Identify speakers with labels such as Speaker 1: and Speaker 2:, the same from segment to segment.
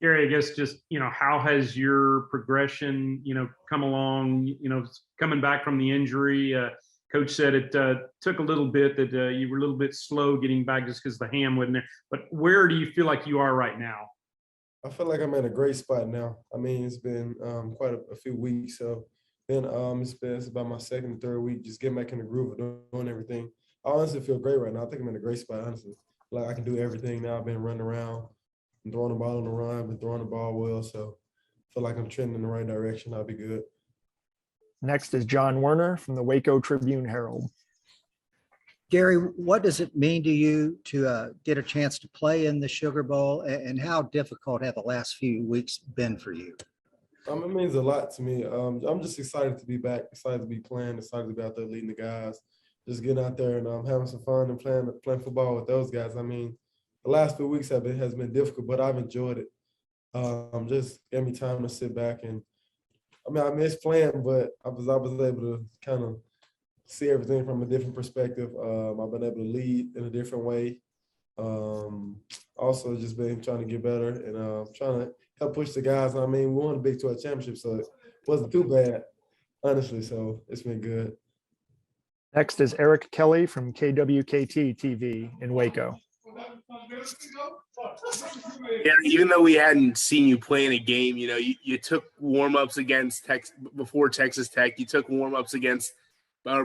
Speaker 1: Gerry, I guess just, how has your progression, come along, coming back from the injury? Coach said it took a little bit, that you were a little bit slow getting back just because the ham wasn't there. But where do you feel like you are right now?
Speaker 2: I feel like I'm in a great spot now. I mean, it's been quite a few weeks. So then it's about my second, third week, just getting back in the groove of doing everything. I honestly feel great right now. I think I'm in a great spot, honestly. Like I can do everything now. I've been running around and throwing the ball on the run, been throwing the ball well. So I feel like I'm trending in the right direction. I'll be good.
Speaker 3: Next is John Werner from the Waco Tribune-Herald.
Speaker 4: Gerry, what does it mean to you to get a chance to play in the Sugar Bowl, and how difficult have the last few weeks been for you?
Speaker 2: It means a lot to me. I'm just excited to be back, excited to be playing, excited to be out there leading the guys, just getting out there and having some fun and playing football with those guys. I mean, the last few weeks has been difficult, but I've enjoyed it. Just gave me time to sit back and I miss playing, but I was able to kind of see everything from a different perspective. I've been able to lead in a different way. Also, just been trying to get better and trying to help push the guys. I mean, we won the Big 12 championship, so it wasn't too bad, honestly. So it's been good.
Speaker 3: Next is Eric Kelly from KWKT TV in Waco.
Speaker 5: Yeah, even though we hadn't seen you play in a game, you took warm-ups against before Texas Tech. You took warm-ups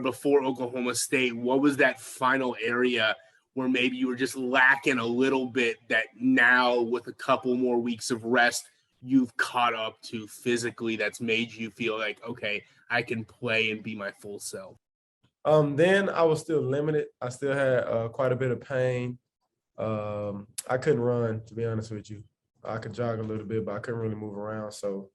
Speaker 5: before Oklahoma State. What was that final area where maybe you were just lacking a little bit that now with a couple more weeks of rest, you've caught up to physically that's made you feel like, okay, I can play and be my full self?
Speaker 2: Then I was still limited. I still had quite a bit of pain. I couldn't run, to be honest with you. I could jog a little bit, but I couldn't really move around. So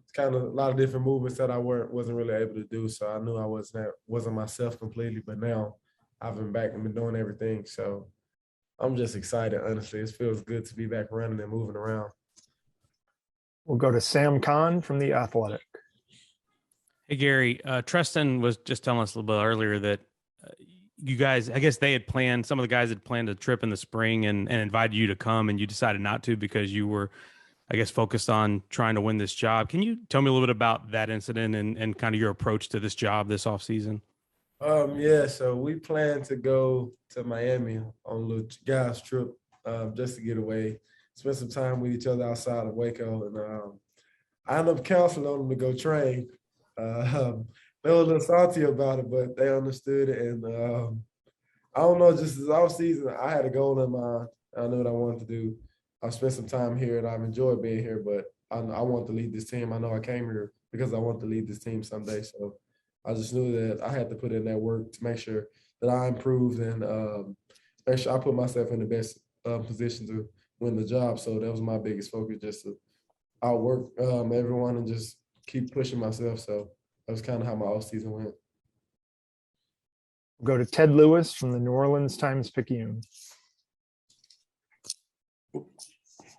Speaker 2: it's kind of a lot of different movements that I wasn't really able to do. So I knew I wasn't myself completely. But now I've been back and been doing everything. So I'm just excited, honestly. It feels good to be back running and moving around.
Speaker 3: We'll go to Sam Kahn from The Athletic.
Speaker 6: Hey, Gerry, Treston was just telling us a little bit earlier that you guys, I guess some of the guys had planned a trip in the spring and invited you to come, and you decided not to because you were, I guess, focused on trying to win this job. Can you tell me a little bit about that incident and kind of your approach to this job this offseason?
Speaker 2: Yeah, so we plan to go to Miami on a little guys trip just to get away, spend some time with each other outside of Waco. And I ended up counseling on them to go train. They were a little salty about it, but they understood it. And I don't know, just this off season, I had a goal in mind. I knew what I wanted to do. I spent some time here, and I've enjoyed being here. But I want to lead this team. I know I came here because I want to lead this team someday. So I just knew that I had to put in that work to make sure that I improved and make sure I put myself in the best position to win the job. So that was my biggest focus, just to outwork everyone and just keep pushing myself. So that was kind of how my off-season went.
Speaker 3: We'll go to Ted Lewis from the New Orleans Times-Picayune.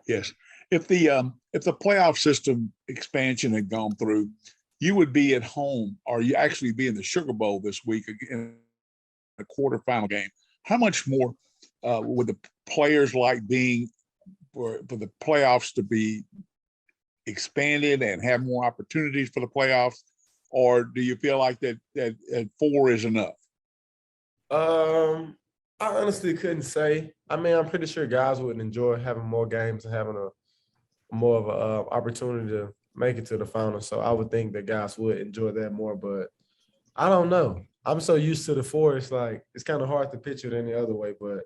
Speaker 7: Yes. If the playoff system expansion had gone through, you would be at home, or you actually be in the Sugar Bowl this week in a quarterfinal game. How much more would the players like being for the playoffs to be expanded and have more opportunities for the playoffs, or do you feel like that 4 is enough?
Speaker 2: I honestly couldn't say. I mean, I'm pretty sure guys would enjoy having more games and having more of an opportunity to make it to the final. So I would think that guys would enjoy that more, but I don't know. I'm so used to the 4, it's like it's kind of hard to picture it any other way. But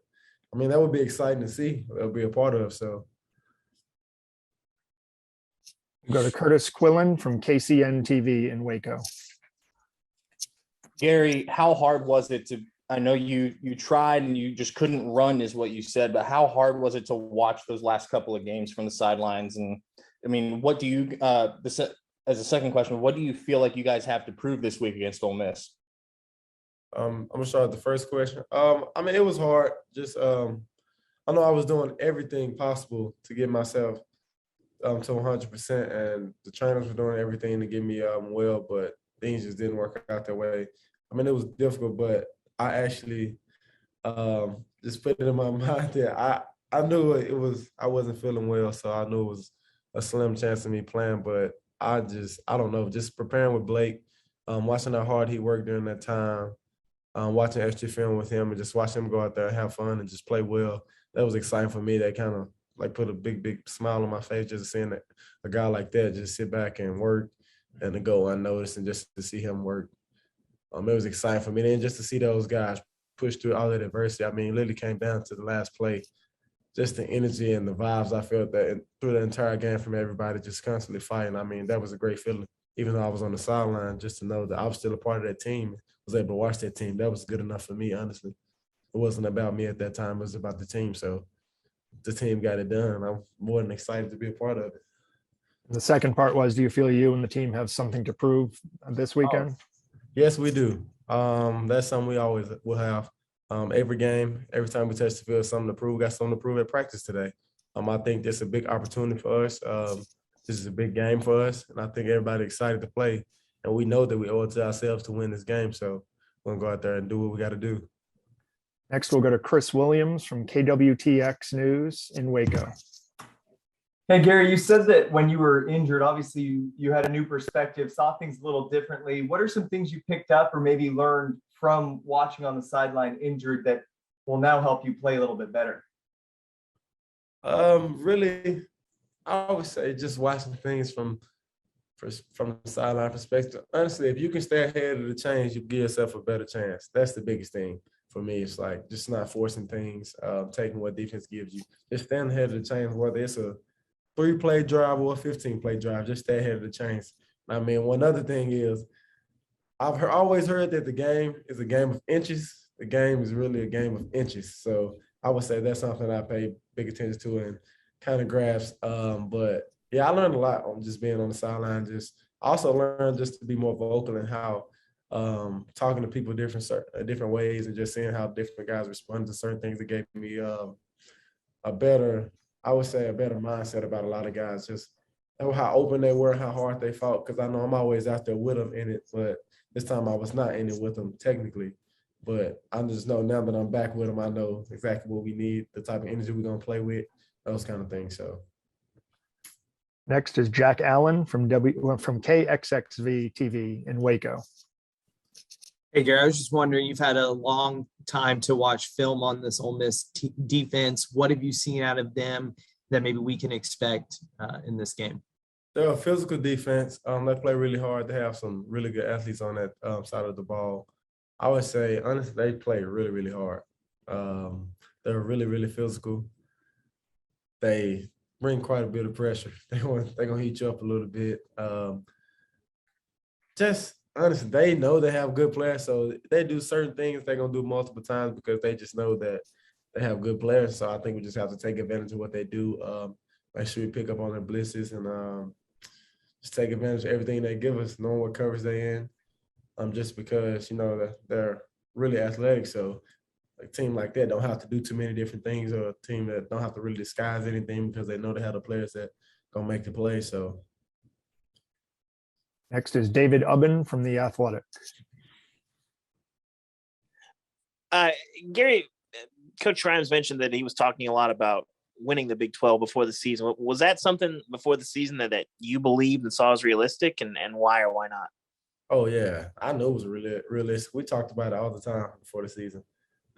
Speaker 2: I mean, that would be exciting to see. It'll be a part of. So
Speaker 3: We'll go to Curtis Quillen from KCN TV in Waco.
Speaker 8: Gerry, how hard was it I know you tried and you just couldn't run is what you said, but how hard was it to watch those last couple of games from the sidelines? And I mean, what do you, as a second question, what do you feel like you guys have to prove this week against Ole Miss?
Speaker 2: I'm gonna start with the first question. I mean, it was hard. Just I know I was doing everything possible to get myself to 100%, and the trainers were doing everything to get me well, but things just didn't work out that way. I mean, it was difficult, but I actually just put it in my mind that I knew I wasn't feeling well, so I knew it was a slim chance of me playing, but I don't know, just preparing with Blake, watching how hard he worked during that time, watching extra film with him and just watching him go out there and have fun and just play well. That was exciting for me. That kind of like put a big smile on my face just seeing that a guy like that just sit back and work and to go unnoticed and just to see him work. It was exciting for me. Then just to see those guys push through all that adversity. I mean, it literally came down to the last play. Just the energy and the vibes I felt that through the entire game from everybody just constantly fighting. I mean, that was a great feeling. Even though I was on the sideline, just to know that I was still a part of that team, was able to watch that team. That was good enough for me, honestly. It wasn't about me at that time. It was about the team. So the team got it done. I'm more than excited to be a part of it.
Speaker 3: The second part was, do you feel you and the team have something to prove this weekend?
Speaker 2: Yes, we do. That's something we always will have. Every game, every time we touch the field, something to prove. We got something to prove at practice today. I think this is a big opportunity for us. This is a big game for us, and I think everybody's excited to play. And we know that we owe it to ourselves to win this game. So we're going to go out there and do what we got to do.
Speaker 3: Next, we'll go to Chris Williams from KWTX News in Waco.
Speaker 9: Hey, Gerry, you said that when you were injured, obviously you had a new perspective, saw things a little differently. What are some things you picked up or maybe learned from watching on the sideline injured that will now help you play a little bit better?
Speaker 2: Really, I would say just watching things from the sideline perspective. Honestly, if you can stay ahead of the chains, you give yourself a better chance. That's the biggest thing for me. It's like just not forcing things, taking what defense gives you. Just stand ahead of the chains, whether it's a 3-play drive or a 15-play drive, just stay ahead of the chains. I mean, one other thing is I've always heard that the game is a game of inches. The game is really a game of inches. So I would say that's something I pay big attention to and kind of grasp. But yeah, I learned a lot on just being on the sideline. I also learned just to be more vocal and how talking to people different ways and just seeing how different guys respond to certain things. It gave me a better mindset about a lot of guys. Just how open they were, how hard they fought. Because I know I'm always out there with them in it, but this time I was not in it with them technically. But I just know now that I'm back with them, I know exactly what we need, the type of energy we're gonna play with, those kind of things. So.
Speaker 3: Next is Jack Allen from KXXV TV in Waco.
Speaker 10: Hey, Gerry, I was just wondering, you've had a long time to watch film on this Ole Miss defense. What have you seen out of them that maybe we can expect in this game?
Speaker 2: They're a physical defense. They play really hard. They have some really good athletes on that side of the ball. I would say, honestly, they play really, really hard. They're really, really physical. They bring quite a bit of pressure. They're gonna heat you up a little bit. Just honestly, they know they have good players, so they do certain things they're gonna do multiple times because they just know that they have good players. So I think we just have to take advantage of what they do. Make sure we pick up on their blitzes and just take advantage of everything they give us, knowing what coverage they're in. Just because that they're really athletic, so a team like that don't have to do too many different things, or a team that don't have to really disguise anything because they know they have the players that gonna make the play. So.
Speaker 3: Next is David Ubben from The Athletic.
Speaker 11: Gerry, Coach Rhymes mentioned that he was talking a lot about winning the Big 12 before the season. Was that something before the season that you believed and saw as realistic, and why or why not?
Speaker 2: Oh, yeah. I know it was really realistic. We talked about it all the time before the season.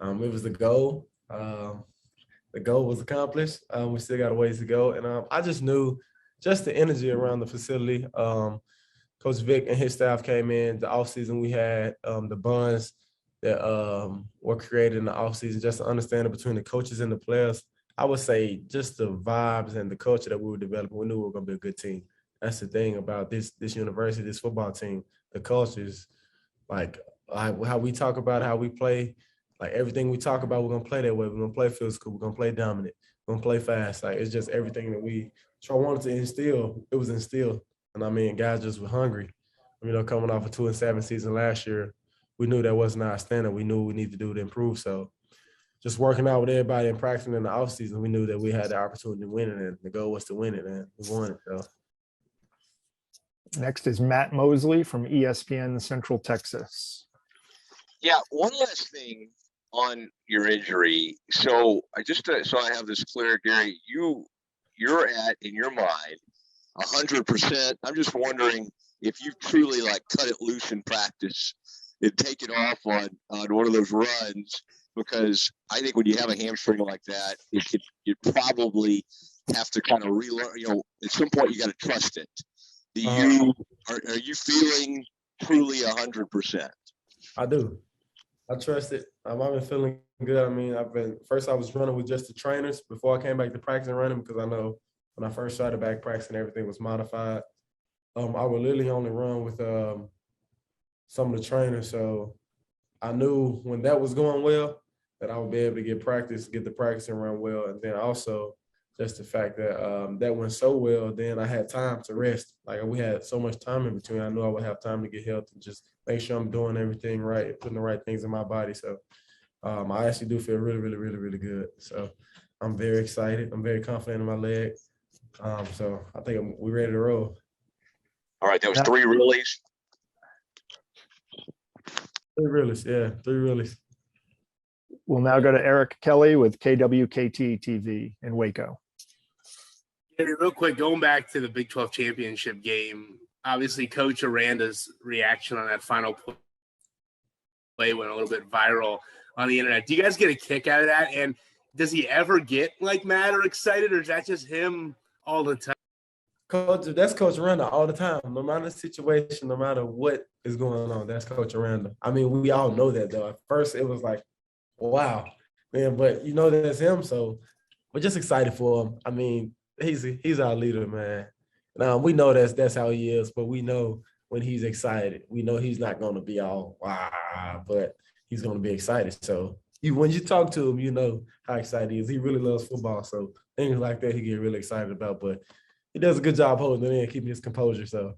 Speaker 2: It was the goal. The goal was accomplished. We still got a ways to go. And I just knew just the energy around the facility. Coach Vic and his staff came in. The offseason we had the bonds that were created in the offseason, just to understand it between the coaches and the players. I would say just the vibes and the culture that we were developing, we knew we were going to be a good team. That's the thing about this university, this football team. The culture is like how we talk about how we play. Like everything we talk about, we're going to play that way. We're going to play physical. We're going to play dominant. We're going to play fast. Like it's just everything that we wanted to instill. It was instilled. And I mean, guys just were hungry. Coming off a 2-7 season last year, we knew that wasn't our standard. We knew what we needed to do to improve. So just working out with everybody and practicing in the offseason, we knew that we had the opportunity to win it, and the goal was to win it, and we won it. So.
Speaker 3: Next is Matt Mosley from ESPN Central Texas.
Speaker 12: Yeah, one last thing on your injury. So I have this clear, Gerry, you're at, in your mind, 100%. I'm just wondering if you truly like cut it loose in practice and take it off on one of those runs, because I think when you have a hamstring like that, you probably have to kind of relearn. At some point you got to trust it. Are you feeling truly 100%?
Speaker 2: I do. I trust it. I've been feeling good. I mean, I was running with just the trainers before I came back to practice and running, because I know when I first started back practicing, everything was modified. I would literally only run with some of the trainers. So I knew when that was going well that I would be able to get the practice and run well. And then also just the fact that that went so well, then I had time to rest. Like, we had so much time in between. I knew I would have time to get healthy and just make sure I'm doing everything right, putting the right things in my body. So I actually do feel really, really, really, really good. So I'm very excited. I'm very confident in my leg. So I think we're ready to roll.
Speaker 12: All right, that was 3 realies.
Speaker 2: 3 realies, yeah, 3 realies.
Speaker 3: We'll now go to Eric Kelly with KWKT TV in Waco.
Speaker 5: Yeah, real quick, going back to the Big 12 championship game, obviously Coach Aranda's reaction on that final play went a little bit viral on the internet. Do you guys get a kick out of that? And does he ever get like mad or excited, or is that just him all the time?
Speaker 2: That's Coach Aranda all the time. No matter the situation, no matter what is going on, that's Coach Aranda. I mean, we all know that, though. At first, it was like, wow, man, but that's him. So we're just excited for him. I mean, he's our leader, man. Now we know that's how he is, but we know when he's excited, we know he's not going to be all wow, but he's going to be excited. So when you talk to him, you know how excited he is. He really loves football, so things like that he get really excited about. But he does a good job holding it in, keeping his composure. So